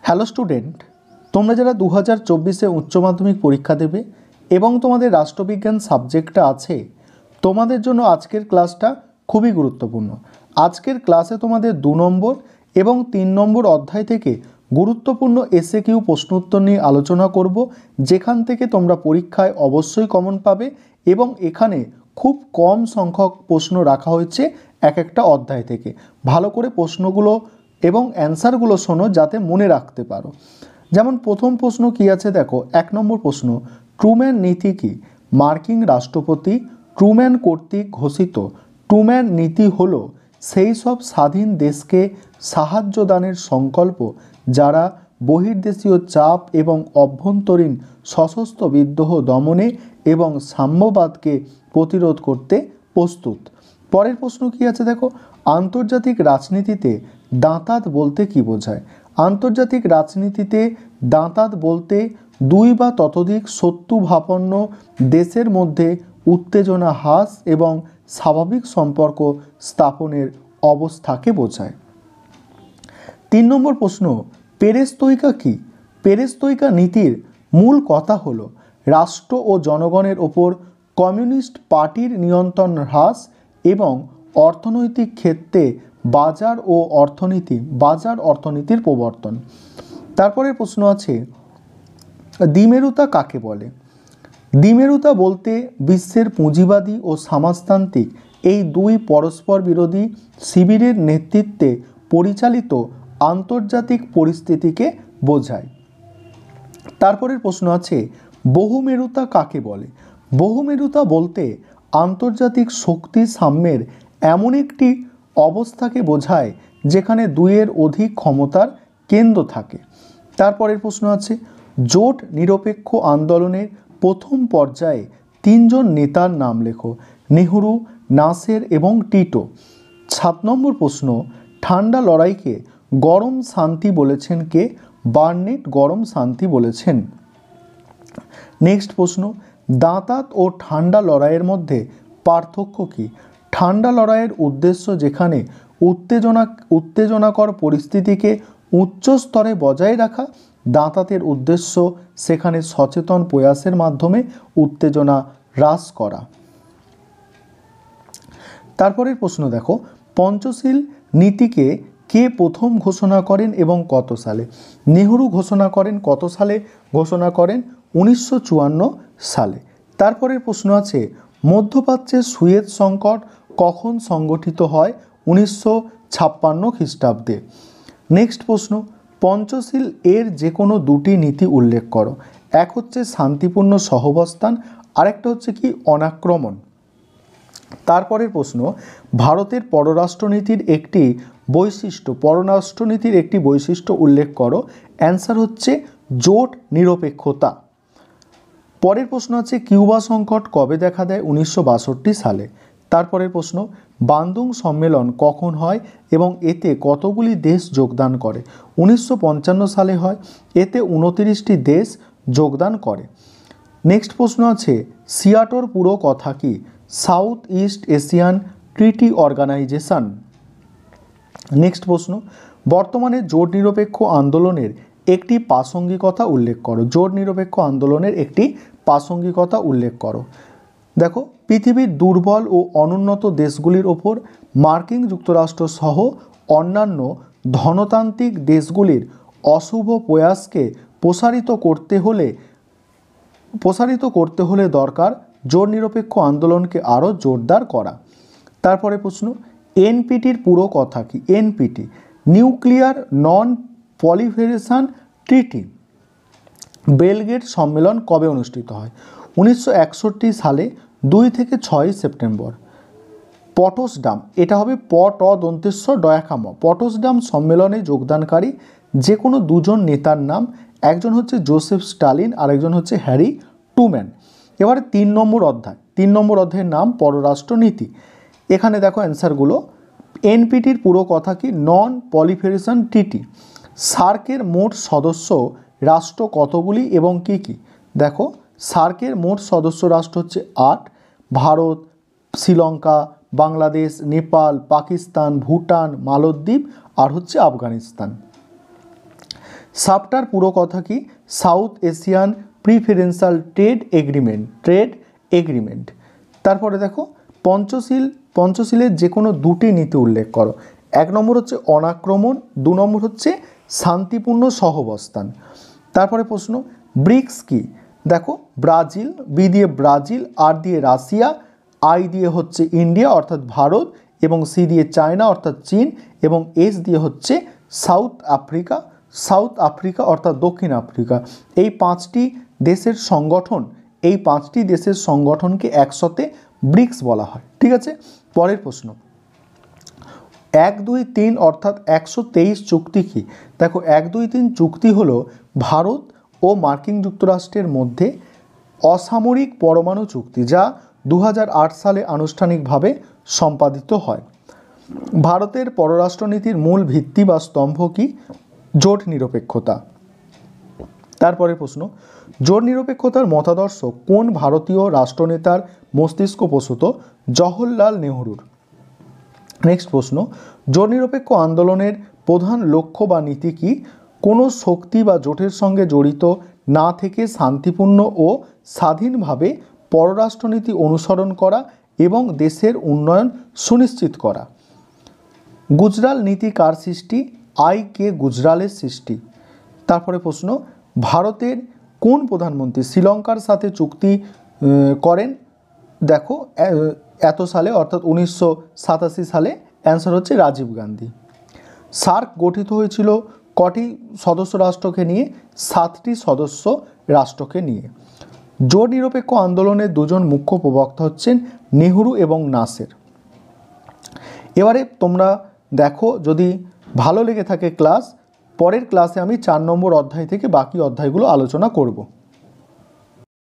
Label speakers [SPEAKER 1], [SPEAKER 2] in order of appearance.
[SPEAKER 1] Hello student, তোমরা যারা 2024-এ উচ্চ মাধ্যমিক পরীক্ষা দেবে এবং তোমাদের রাষ্ট্রবিজ্ঞান সাবজেক্টটা আছে, তোমাদের জন্য আজকের ক্লাসটা খুবই গুরুত্বপূর্ণ। আজকের ক্লাসে তোমাদের 2 নম্বর এবং 3 নম্বর অধ্যায় থেকে গুরুত্বপূর্ণ এসএকিউ প্রশ্ন উত্তর নিয়ে আলোচনা করব, যেখান থেকে তোমরা পরীক্ষায় অবশ্যই কমন পাবে এবং এখানে খুব কম সংখ্যক প্রশ্ন রাখা হয়েছে এক একটা অধ্যায় থেকে। ভালো করে প্রশ্নগুলো এবং অ্যান্সারগুলো শোনো যাতে মনে রাখতে পারো। যেমন প্রথম প্রশ্ন কি আছে দেখো, 1 নম্বর প্রশ্ন, ট্রুম্যান নীতি কি? মার্কিন রাষ্ট্রপতি ট্রুম্যান কর্তৃক ঘোষিত ট্রুম্যান নীতি হলো সেই সব স্বাধীন দেশকে সাহায্য দানের সংকল্প যারা বহির্দেশীয় চাপ এবং অভ্যন্তরীণ সশস্ত্র বিদ্রোহ দমনে এবং সাম্যবাদকে প্রতিরোধ করতে প্রস্তুত। পরের প্রশ্ন কি আছে দেখো, আন্তর্জাতিক রাজনীতিতে দাঁতাত বলতে কি বোঝায়? আন্তর্জাতিক রাজনীতিতে দাঁতাত বলতে দুই বা ততোধিক শত্রুভাবাপন্ন দেশের মধ্যে উত্তেজনা হ্রাস এবং স্বাভাবিক সম্পর্ক স্থাপনের অবস্থাকে বোঝায়। 3 নম্বর প্রশ্ন, পেরেস্ত্রয়িকা কি? পেরেস্ত্রয়িকা নীতির মূল কথা হলো রাষ্ট্র ও জনগণের ওপর কমিউনিস্ট পার্টির নিয়ন্ত্রণ হ্রাস এবং অর্থনৈতিক ক্ষেত্রে বাজার অর্থনীতির প্রবর্তন। তারপরে প্রশ্ন আছে, দ্বিমেরুতা কাকে বলে? দ্বিমেরুতা বলতে বিশ্বের পুঁজিবাদী ও সমাজতান্ত্রিক এই দুই পরস্পর বিরোধী শিবিরের নেতৃত্বে পরিচালিত আন্তর্জাতিক পরিস্থিতিকে বোঝায়। তারপরের প্রশ্ন আছে, বহুমেরুতা কাকে বলে? বহুমেরুতা বলতে আন্তর্জাতিক শক্তি সাম্যের এমন একটি অবস্থাকে বোঝায় যেখানে দুইয়ের অধিক ক্ষমতার কেন্দ্র থাকে। তারপরের প্রশ্ন আছে, জোট নিরপেক্ষ আন্দোলনের প্রথম পর্যায়ে 3 জন নেতার নাম লেখো। নেহরু, নাসের এবং টিটো। 7 নম্বর প্রশ্ন, ঠান্ডা লড়াইকে গরম শান্তি বলেছেন কে? বার্নেট গরম শান্তি বলেছেন। নেক্সট প্রশ্ন, দাঁতাত ও ঠান্ডা লড়াইয়ের মধ্যে পার্থক্য কি? ঠান্ডা লড়াইয়ের উদ্দেশ্য যেখানে উত্তেজনাকর পরিস্থিতিকে উচ্চ স্তরে বজায় রাখা, দাঁতাতের উদ্দেশ্য সেখানে সচেতন প্রয়াসের মাধ্যমে উত্তেজনা হ্রাস করা। তারপরের প্রশ্ন দেখো, পঞ্চশীল নীতিকে কে প্রথম ঘোষণা করেন এবং কত সালে? নেহরু ঘোষণা করেন। কত সালে ঘোষণা করেন? 1954 সালে। তারপরের প্রশ্ন আছে, মধ্যপ্রাচ্যের সুয়েজ সংকট কখন সংগঠিত হয়? 1956 খ্রিস্টাব্দে। নেক্সট প্রশ্ন, পঞ্চশীল এর যে কোনো দুটি নীতি উল্লেখ করো। এক হচ্ছে শান্তিপূর্ণ সহাবস্থান, আরেকটা হচ্ছে কি অনাক্রমণ। তারপরের প্রশ্ন, ভারতের পররাষ্ট্রনীতির একটি বৈশিষ্ট্য উল্লেখ করো। অ্যান্সার হচ্ছে জোট নিরপেক্ষতা। পরের প্রশ্ন আছে, কিউবা সংকট কবে দেখা দেয়? 1962 সালে। তারপরের প্রশ্ন, বান্দুং সম্মেলন কখন হয় এবং এতে কতগুলি দেশ যোগদান করে? 1955 সালে হয়। এতে 29টি দেশ যোগদান করে। নেক্সট প্রশ্ন আছে, সিয়াটোর পুরো কথা কি? South east Asian treaty organization. Next প্রশ্ন, বর্তমানে জোট নিরপেক্ষ আন্দোলনের একটি প্রাসঙ্গিকতা উল্লেখ করো। জোট নিরপেক্ষ আন্দোলনের একটি প্রাসঙ্গিকতা উল্লেখ করো। দেখো, পৃথিবীর দুর্বল ও অনুন্নত দেশগুলির ওপর মার্কিন যুক্তরাষ্ট্র সহ অন্যান্য ধনতান্ত্রিক দেশগুলির অশুভ প্রয়াসকে প্রসারিত করতে হলে দরকার জোট নিরপেক্ষ আন্দোলনকে আরও জোরদার করা। তারপরে প্রশ্ন, এনপিটির পুরো কথা কি? এনপিটি নিউক্লিয়ার নন প্রলিফারেশন ট্রিটি। বেলগ্রেড সম্মেলন কবে অনুষ্ঠিত হয়? 1961 সালে 2 থেকে 6 সেপ্টেম্বর। পটসডাম, এটা হবে পটদন্তেশ্বর পটসডাম সম্মেলনে যোগদানকারী যে কোনো দুজন নেতার নাম। একজন হচ্ছে জোসেফ স্টালিন, আরেকজন হচ্ছে হ্যারি ট্রুম্যান। এবারে 3 নম্বর অধ্যায়ের নাম পররাষ্ট্রনীতি। এখানে দেখো অ্যান্সারগুলো। এনপিটির পুরো কথা কি? নন প্রলিফারেশন ট্রিটি। সার্কের মোট সদস্য রাষ্ট্র কতগুলি এবং কি কি? দেখো, সার্কের মোট সদস্য রাষ্ট্র হচ্ছে 8। ভারত, শ্রীলঙ্কা, বাংলাদেশ, নেপাল, পাকিস্তান, ভুটান, মালদ্বীপ আর হচ্ছে আফগানিস্তান। সাপটার পুরো কথা কি? South Asian preferential trade agreement. তারপরে দেখো পঞ্চশীলের যে কোনো দুটি নীতি উল্লেখ করো। 1 নম্বর হচ্ছে অনাক্রমণ, 2 নম্বর হচ্ছে শান্তিপূর্ণ সহাবস্থান। তারপরে প্রশ্ন, ব্রিক্স কি? দেখো ব্রাজিল, বি দিয়ে ব্রাজিল, আর দিয়ে রাশিয়া, আই দিয়ে হচ্ছে ইন্ডিয়া অর্থাৎ ভারত, এবং সি দিয়ে চায়না অর্থাৎ চীন, এবং এস দিয়ে হচ্ছে সাউথ আফ্রিকা অর্থাৎ দক্ষিণ আফ্রিকা। এই 5টি দেশের সংগঠনকে একসাথে ব্রিক্স বলা হয়। ঠিক আছে, পরের প্রশ্ন, 1, 2, 3 অর্থাৎ 123 চুক্তি কি? দেখো 1, 2, 3 চুক্তি হলো ভারত ও মার্কিন যুক্তরাষ্ট্রের মধ্যে অসামরিক পরমাণু চুক্তি, যা 2008 সালে আনুষ্ঠানিকভাবে সম্পাদিত হয়। ভারতের পররাষ্ট্রনীতির মূল ভিত্তি বা স্তম্ভ কি? জোট নিরপেক্ষতা। তারপরে প্রশ্ন, জোট নিরপেক্ষতার মতাদর্শ কোন ভারতীয় রাষ্ট্রনেতার মস্তিষ্কপ্রসূত? জওহরলাল নেহরুর। নেক্সট প্রশ্ন, জোট নিরপেক্ষ আন্দোলনের প্রধান লক্ষ্য বা নীতি কি? কোনো শক্তি বা জোটের সঙ্গে জড়িত না থেকে শান্তিপূর্ণ ও স্বাধীনভাবে পররাষ্ট্রনীতি অনুসরণ করা এবং দেশের উন্নয়ন সুনিশ্চিত করা। গুজরাল নীতি কার সৃষ্টি? কে গুজরালের সৃষ্টি। তারপরে প্রশ্ন, ভারতের কোন প্রধানমন্ত্রী শ্রীলঙ্কার সাথে চুক্তি করেন? দেখো এত সালে অর্থাৎ 1987 সালে। অ্যান্সার হচ্ছে রাজীব গান্ধী। সার্ক গঠিত হয়েছিল কটি সদস্য রাষ্ট্রকে নিয়ে? 7টি সদস্য রাষ্ট্রকে নিয়ে। জোট নিরপেক্ষ আন্দোলনের 2জন মুখ্য প্রবক্তা হচ্ছেন নেহরু এবং নাসের। এবারে তোমরা দেখো, যদি ভালো লেগে থাকে ক্লাস, পরের ক্লাসে আমি 4 নম্বর অধ্যায় থেকে বাকি অধ্যায়গুলো আলোচনা করব।